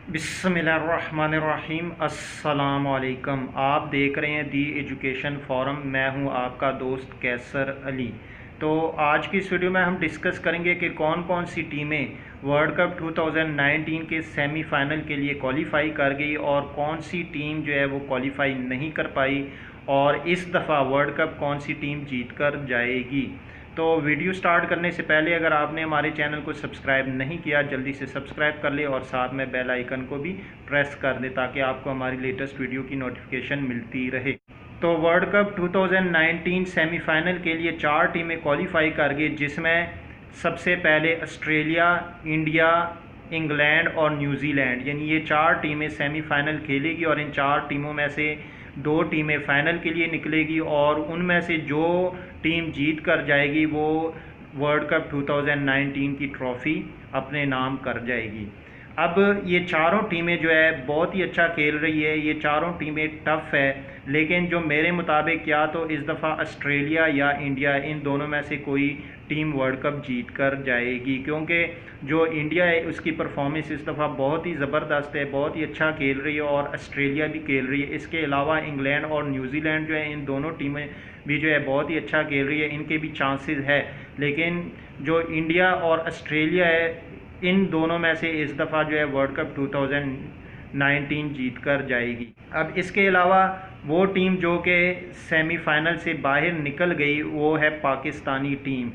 बिस्मिल्लाहिर्रहमानिर्रहीम। अस्सलाम वालेकुम। आप देख रहे हैं दी एजुकेशन फोरम। मैं हूं आपका दोस्त कैसर अली। तो आज की इस वीडियो में हम डिस्कस करेंगे कि कौन कौन सी टीमें वर्ल्ड कप 2019 के सेमीफाइनल के लिए क्वालिफाई कर गई और कौन सी टीम जो है वो क्वालिफाई नहीं कर पाई, और इस दफ़ा वर्ल्ड कप कौन सी टीम जीत कर जाएगी। तो वीडियो स्टार्ट करने से पहले अगर आपने हमारे चैनल को सब्सक्राइब नहीं किया, जल्दी से सब्सक्राइब कर ले और साथ में बेल आइकन को भी प्रेस कर दे ताकि आपको हमारी लेटेस्ट वीडियो की नोटिफिकेशन मिलती रहे। तो वर्ल्ड कप 2019 सेमीफाइनल के लिए 4 टीमें क्वालिफाई कर गई, जिसमें सबसे पहले ऑस्ट्रेलिया, इंडिया, इंग्लैंड और न्यूजीलैंड, यानी ये 4 टीमें सेमीफाइनल खेलेगी और इन 4 टीमों में से 2 टीमें फाइनल के लिए निकलेगी और उनमें से जो टीम जीत कर जाएगी वो वर्ल्ड कप 2019 की ट्रॉफ़ी अपने नाम कर जाएगी। अब ये चारों टीमें जो है बहुत ही अच्छा खेल रही है, ये चारों टीमें टफ है, लेकिन जो मेरे मुताबिक या तो इस दफ़ा ऑस्ट्रेलिया या इंडिया, इन दोनों में से कोई टीम वर्ल्ड कप जीत कर जाएगी, क्योंकि जो इंडिया है उसकी परफॉर्मेंस इस दफ़ा बहुत ही ज़बरदस्त है, बहुत ही अच्छा खेल रही है और ऑस्ट्रेलिया भी खेल रही है। इसके अलावा इंग्लैंड और न्यूजीलैंड जो है, इन दोनों टीमें भी जो है बहुत ही अच्छा खेल रही है, इनके भी चांसेस है। लेकिन जो इंडिया और ऑस्ट्रेलिया है, इन दोनों में से इस दफ़ा जो है वर्ल्ड कप 2019 जीत कर जाएगी। अब इसके अलावा वो टीम जो कि सेमीफाइनल से बाहर निकल गई वो है पाकिस्तानी टीम।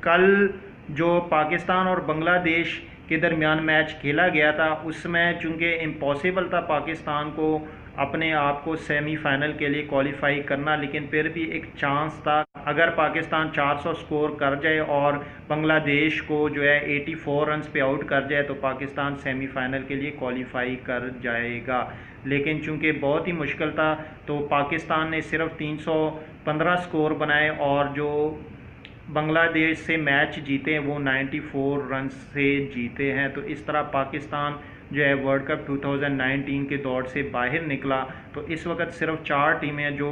कल जो पाकिस्तान और बांग्लादेश के दरमियान मैच खेला गया था उसमें चूँकि इम्पॉसिबल था पाकिस्तान को अपने आप को सेमीफाइनल के लिए क्वालिफाई करना, लेकिन फिर भी एक चांस था। अगर पाकिस्तान 400 स्कोर कर जाए और बांग्लादेश को जो है 84 रन्स पे आउट कर जाए तो पाकिस्तान सेमीफाइनल के लिए क्वालिफाई कर जाएगा। लेकिन चूंकि बहुत ही मुश्किल था तो पाकिस्तान ने सिर्फ 315 स्कोर बनाए और जो बांग्लादेश से मैच जीते हैं वो 94 रन से जीते हैं। तो इस तरह पाकिस्तान जो है वर्ल्ड कप 2019 के दौर से बाहर निकला। तो इस वक्त सिर्फ 4 टीमें जो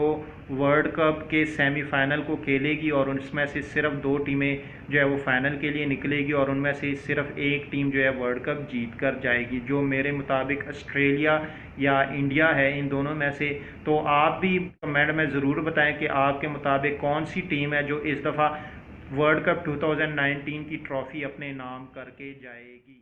वर्ल्ड कप के सेमीफाइनल को खेलेगी और उसमें से सिर्फ 2 टीमें जो है वो फाइनल के लिए निकलेगी और उनमें से सिर्फ एक टीम जो है वर्ल्ड कप जीत कर जाएगी, जो मेरे मुताबिक ऑस्ट्रेलिया या इंडिया है, इन दोनों में से। तो आप भी कमेंट में ज़रूर बताएं कि आपके मुताबिक कौन सी टीम है जो इस दफ़ा वर्ल्ड कप 2019 की ट्रॉफ़ी अपने नाम करके जाएगी।